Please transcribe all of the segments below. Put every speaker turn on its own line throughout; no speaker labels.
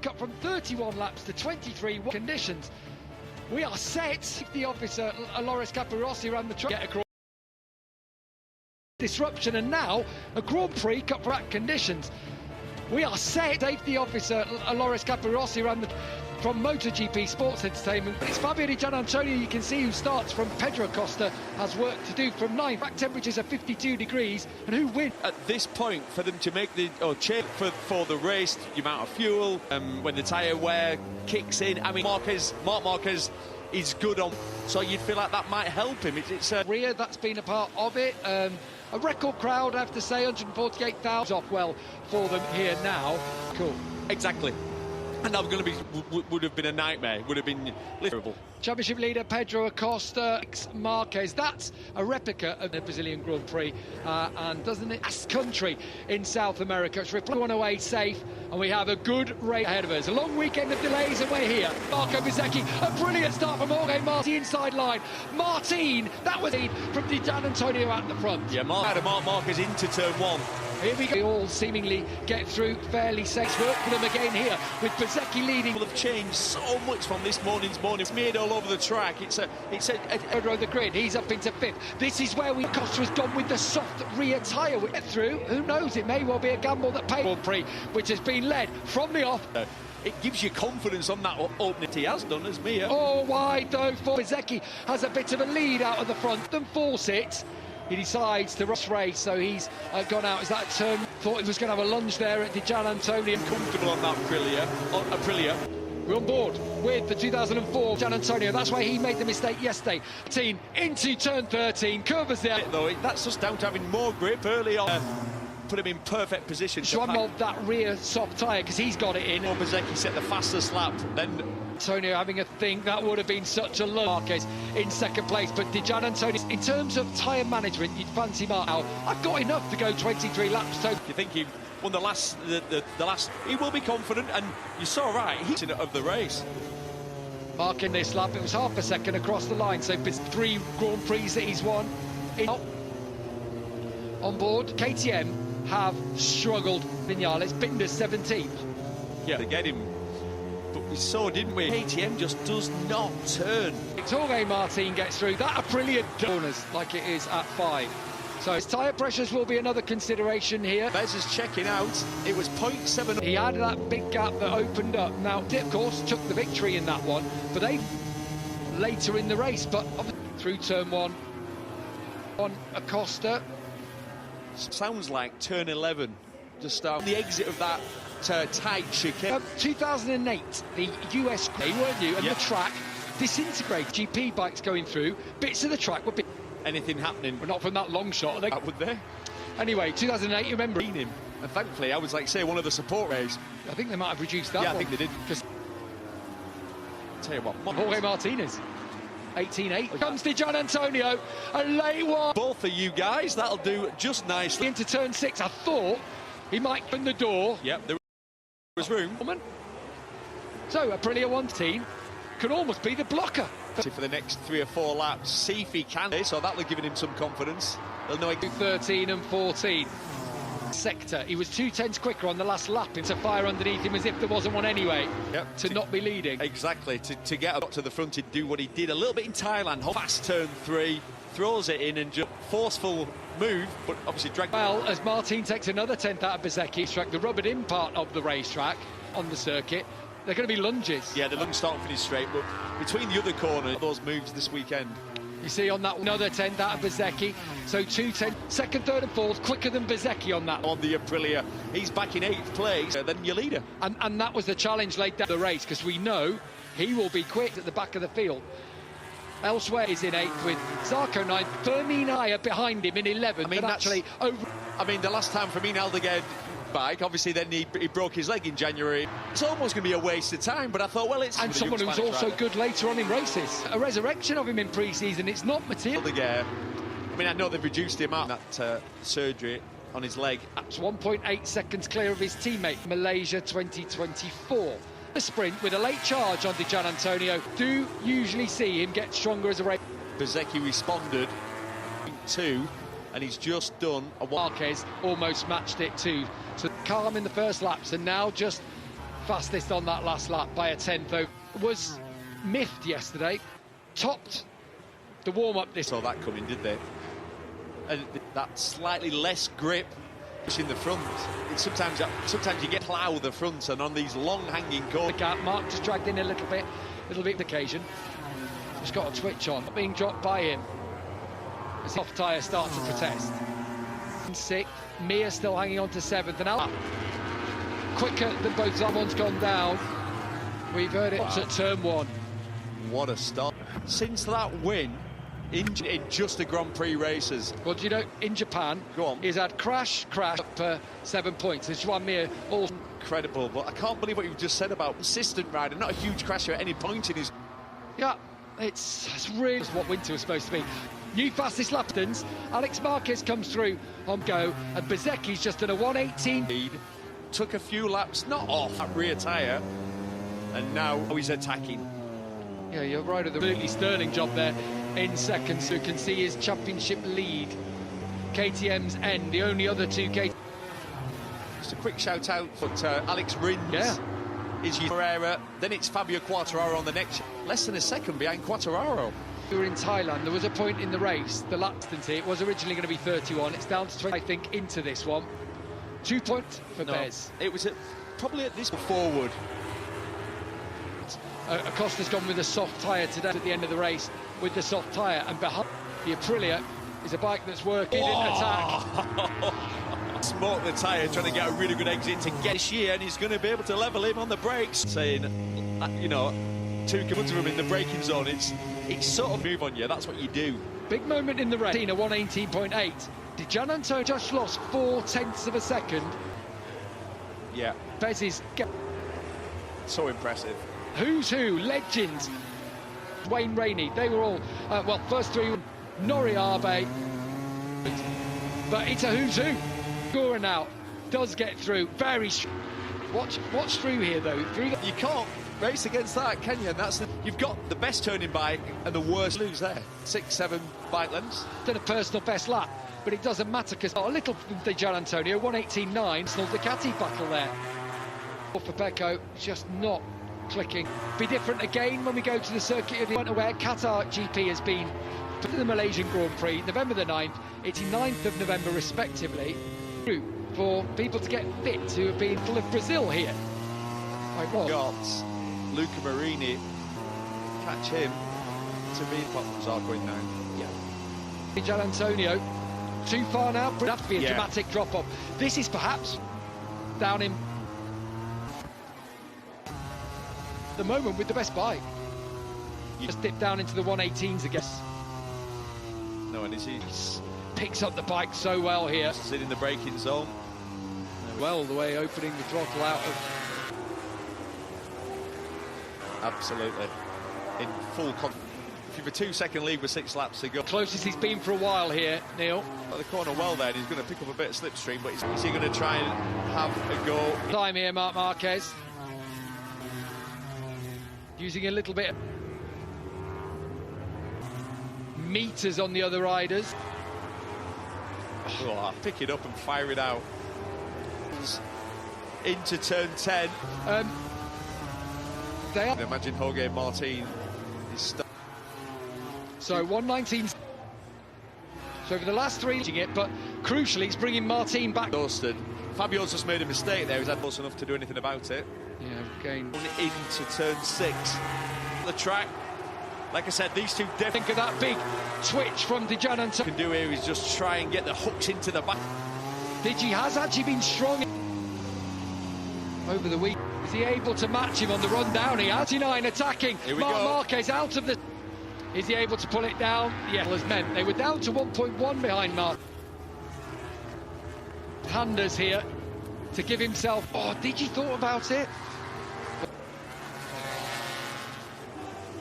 cut from 31 laps to 23 conditions. We are set. The officer, Loris Capirossi, ran the track. Get across disruption, and now a Grand Prix cut for track conditions. We are set. Safety officer, Loris Capirossi, ran the from MotoGP Sports Entertainment. It's Fabio Di Gianantonio, you can see, who starts from Pedro Acosta, has work to do from 9. Track temperatures are 52 degrees, and who wins?
At this point, for them to make the change for the race, the amount of fuel, when the tyre wear kicks in, I mean, Marc Marquez is good on, so you'd feel like that might help him. It's
Ria, that's been a part of it. A record crowd, I have to say, 148,000 off well for them here now. Cool.
Exactly. And that was going to be, would have been a nightmare, would have been terrible.
Championship leader Pedro Acosta, Marquez, that's a replica of the Brazilian Grand Prix, and doesn't it? Last country in South America. It's one away safe, and we have a good race ahead of us. A long weekend of delays, and we're here. Marco Bezzecchi, a brilliant start from Jorge Martin, inside line. Martin, that was from Di Gianantonio at the front.
Yeah, Marc Marquez into turn 1.
Here we go. They all seemingly get through fairly safe. Work for them again here with Bezzecchi leading.
People have changed so much from this morning's morning. It's made all over the track. It's a
Pedro the grid. He's up into 5th. This is where Costa has gone with the soft rear tyre. We get through. Who knows? It may well be a gamble that pays. Grand Prix, which has been led from the off.
It gives you confidence on that opening. He has done, as Mia.
Oh, wide though. For Bezzecchi has a bit of a lead out of the front. Then force it. He decides to rush race, so he's gone out. Is that turn? Thought he was going to have a lunge there at Di Gianantonio.
Comfortable on that Aprilia.
We're on board with the 2004 Gianantonio. That's why he made the mistake yesterday. Into turn 13, curvers there.
Though that's just down to having more grip early on. Put him in perfect position.
So I'm of that rear soft tyre because he's got it in.
Bezzecchi set the fastest lap. Then
Antonio having a think that would have been such a low. Marquez in second place, but Di Gianantonio, in terms of tyre management, you'd fancy Mark. I've got enough to go 23 laps. So
you think he won the last? He will be confident, and you saw right. He's in of the race.
Mark in this lap, it was half a second across the line. So it's 3 Grand Prix that he's won. On board, KTM have struggled. Vinales, Binder's 17th.
Yeah, to get him. But we saw, didn't we? KTM just does not turn.
Jorge Martin gets through. That a brilliant corners like it is at 5. So his tyre pressures will be another consideration here.
Bez is checking out. It was 0.7.
He had that big gap that opened up. Now, of course, took the victory in that one, but they later in the race. But through turn 1 on Acosta.
Sounds like turn 11. Just on the exit of that tight chicane.
2008, the US, weren't you? And the track disintegrated. GP bikes going through. Bits of the track were big.
Anything happening?
But not from that long shot.
Would they?
Anyway, 2008, you remember?
Him. And thankfully, I was like, say, one of the support rays.
I think they might have reduced that.
Yeah,
one.
I think they did. Tell you what,
Jorge Martinez. 18-8. Comes to Gianantonio, a late one.
Both of you guys, that'll do just nicely.
Into turn 6, I thought he might open the door.
Yep, there was room.
So Aprilia 1 team could almost be the blocker.
For the next 3 or 4 laps, see if he can. So that'll give him some confidence. They'll know
13 and 14. Sector, he was 2/10 quicker on the last lap. It's a fire underneath him as if there wasn't one anyway.
Yep.
To not be leading.
Exactly, to get up to the front, he'd do what he did a little bit in Thailand. Fast turn 3, throws it in and just forceful move, but obviously drag.
Well, as Martin takes another 10th out of Bezzecchi, track the rubbered in part of the racetrack on the circuit. They're going to be lunges.
Yeah, the lunge start and finish straight, but between the other corner, those moves this weekend.
You see on that another 10th out of Bezzecchi, so 2:10, second, third and fourth, quicker than Bezzecchi on that.
On the Aprilia, he's back in 8th place, then your leader.
And that was the challenge late down the race, because we know he will be quick at the back of the field. Elsewhere is in 8th with Zarco 9th, Fermin Aya behind him in 11th.
I mean,
actually over.
I mean, the last time Fermin Aldeguer bike, obviously then he broke his leg in January. It's almost going to be a waste of time, but I thought, well, it's...
And someone who's also good later on in races. A resurrection of him in pre-season, it's not material.
Aldeguer, I mean, I know they've reduced him out that surgery on his leg.
That's 1.8 seconds clear of his teammate, Malaysia 2024. The sprint with a late charge on Di Gianantonio. Do usually see him get stronger as a race.
Bezzecchi responded 2, and he's just done a...
Marquez almost matched it too. So calm in the first laps, and now just fastest on that last lap by a tenth, though. Was miffed yesterday, topped the warm-up this.
Saw that coming, did they? And that slightly less grip in the front. Sometimes you get plough the front, and on these long hanging corners.
The gap, Mark just dragged in a little bit of occasion. Just got a twitch on, being dropped by him. The soft tyre starts to protest. In sixth, Mir still hanging on to seventh, and Al quicker than both. Someone's gone down. We've heard it at turn one.
What a start! Since that win in just the Grand Prix races.
Well, do you know, in Japan,
go on,
he's had crash up 7 points. It's Juan Mir all
incredible, but I can't believe what you've just said about consistent rider. Not a huge crasher at any point in his.
Yeah, it's really what winter was supposed to be. New fastest laptons. Alex Marquez comes through on go, and Bezecchi's just done a 1:18.
Lead. Took a few laps, not off that rear tyre, and now he's attacking.
Yeah, you're right. At the really sterling job there in second, so you can see his championship lead. KTM's end, the only other two
Just a quick shout out for Alex Rins.
Yeah.
Is Pereira, then it's Fabio Quartararo on the next, less than a second behind Quartararo.
We were in Thailand, there was a point in the race, the lap distance here, it was originally going to be 31, it's down to 20, I think, into this one. 2 points for Bez.
It was probably at this forward.
Acosta's gone with a soft tyre today at the end of the race with the soft tyre, and behind the Aprilia is a bike that's working in attack.
Smoked the tyre, trying to get a really good exit to get this year, and he's going to be able to level him on the brakes. Saying, you know, two coming to him in the braking zone, it's sort of move on you, that's what you do.
Big moment in the race, a 1:18.8. Did Gian Antonio just lost 4/10 of a second?
Yeah.
Bez is
so impressive.
Who's who, legends. Wayne Rainey, they were all, well, first three, Noriabe. But it's a who's who. Gora now does get through, very watch through here though.
You can't race against that, can you? And you've got the best turning bike and the worst lose there. 6-7 bike lengths.
Done a personal best lap, but it doesn't matter because a little from Gian Antonio, 1:18.9, still the Ducati battle there. For Pecco, just not clicking. Be different again when we go to the circuit of the where Qatar GP has been to the Malaysian Grand Prix, November the 9th, 89th of November respectively. For people to get fit who have been full of Brazil here.
Got Luca Marini, catch him to be what are going down.
Yeah. Gian Antonio, too far now, but that to be a dramatic drop off. This is perhaps down in the moment with the best bike. You just dip down into the 1:18s, I guess.
No, and he's
picks up the bike so well here.
He's in the braking zone.
Well, the way opening the throttle out of.
Absolutely. In full confidence. If you've a 2-second lead with 6 laps to go.
Closest he's been for a while here, Neil.
Got the corner well there, and he's going to pick up a bit of slipstream, but is he going to try and have a go?
Time here, Marc Marquez. Using a little bit of meters on the other riders.
Oh, pick it up and fire it out. Into turn 10.
They are.
Imagine Jorge Martin is stuck.
So 1:19. So for the last three, but crucially, it's bringing Martin back.
Exhausted. Fabio's just made a mistake there. He's had close enough to do anything about it.
Yeah, again.
Into turn 6. The track. Like I said, these two definitely.
Think of that big twitch from Gian Antonio.
Can do here is just try and get the hooks into the back.
Digi has actually been strong over the week. Is he able to match him on the run down? He has. 9 attacking. Marc Marquez out of the. Is he able to pull it down? Yeah, as meant. They were down to 1.1 behind Marc. Handers here to give himself. Oh, Digi thought about it.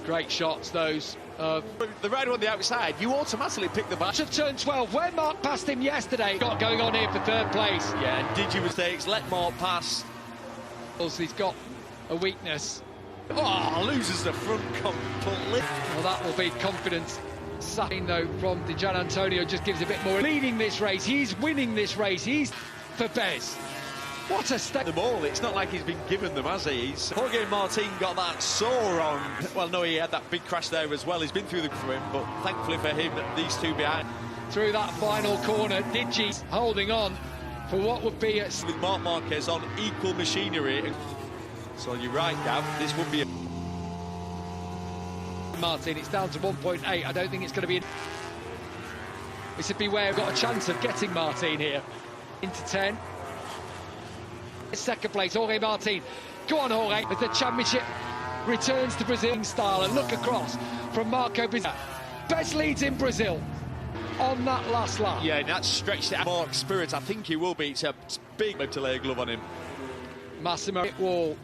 Great shots, those.
The rider on the outside, you automatically pick the back.
Of turn 12, where Marc passed him yesterday. Got going on here for third place.
Yeah, did you mistakes, let Marc pass.
Also, he's got a weakness.
Oh, loses the front completely.
Well, that will be confidence. Something, though, from Gian Antonio just gives a bit more. Leading this race, he's winning this race. He's for Bez. What a step!
Them all. It's not like he's been given them, has he? Jorge Martin got that sore on. Well, no, he had that big crash there as well. He's been through the for him, but thankfully for him, these two behind.
Through that final corner, Digi holding on for what would be a...
With Marc Marquez on equal machinery. So you're right, Gav, this would be a...
Martin, it's down to 1.8. I don't think it's going to be... This would be where we've got a chance of getting Martin here. Into 10. Second place, Jorge Martin. Go on, Jorge, as the championship returns to Brazilian style. And look across from Marco Bezecchi. Best leads in Brazil on that last lap.
Yeah, that's stretched it. Mark's spirit, I think he will be. It's a big to lay a glove on him.
Massimo Wall.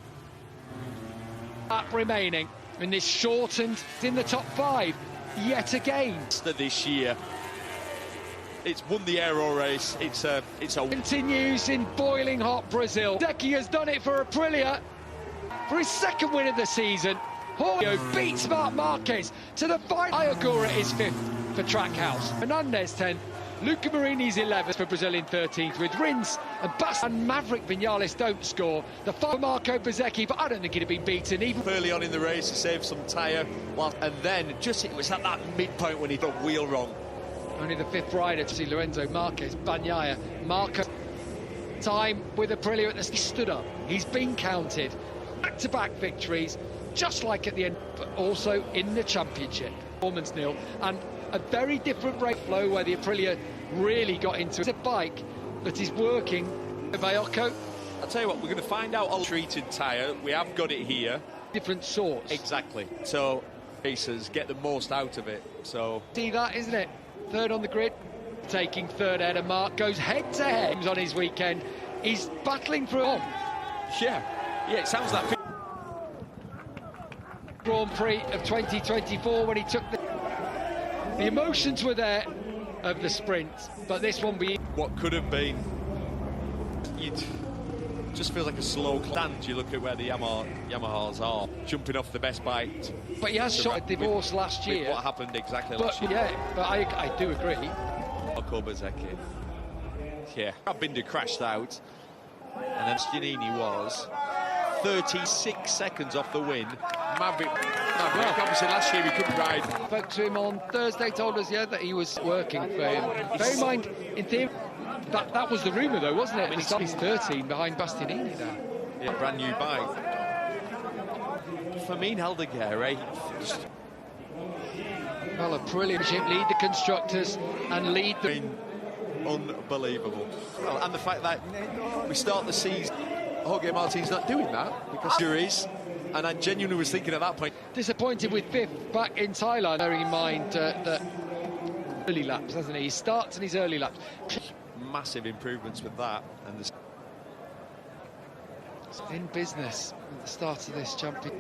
Lap remaining in this shortened, in the top 5 yet again.
This year, it's won the aero race. It's a
continues in boiling hot Brazil. Bezecchi has done it for Aprilia for his second win of the season. Jorge beats Marc Marquez to the final. Ayagura is 5th for Trackhouse. Fernandez 10th. Luca Marini's 11th for Brazil in 13th, with Rins and Bast and Maverick Vinales don't score. The final Marco Bezecchi, but I don't think he'd have been beaten even
early on in the race to save some tyre, and then just it was at that midpoint when he got wheel wrong.
Only the 5th rider to see Lorenzo Marquez, Bagnaia, Marco. Time with Aprilia at the... He stood up. He's been counted. Back-to-back victories, just like at the end, but also in the championship. Performance nil, and a very different brake flow where the Aprilia really got into it. It's a bike that is working. Vaiocco.
I'll tell you what, we're going to find out a treated tyre. We have got it here.
Different sorts.
Exactly. So racers get the most out of it. So
see that, isn't it? Third on the grid, taking third header. Mark goes head to head on his weekend. He's battling for on.
Yeah, it sounds like
Grand Prix of 2024 when he took the emotions were there of the sprint, but this one be
what could have been. It just feels like a slow stand. You look at where the Yamahas are jumping off the best bike.
But he has shot a divorce last year.
What happened exactly last year?
Yeah, but I do agree.
Marco Bezecchi. Yeah, Binder crashed out, and then Giannini was 36 seconds off the win. Maverick, obviously last year he couldn't ride.
Spoke to him on Thursday, told us, that he was working for him. Bear in mind, in theory, that was the rumour though, wasn't it? He's 13 behind Bastianini now.
Yeah, brand new bike. Fermin Aldeguer,
Well, Aprilia lead the constructors and lead the...
Unbelievable. Well, and the fact that we start the season, Jorge Martin's not doing that because there is. And I genuinely was thinking at that point.
Disappointed with 5th back in Thailand, bearing in mind the early laps, hasn't he? He starts in his early laps.
Massive improvements with that. And
in business at the start of this champion.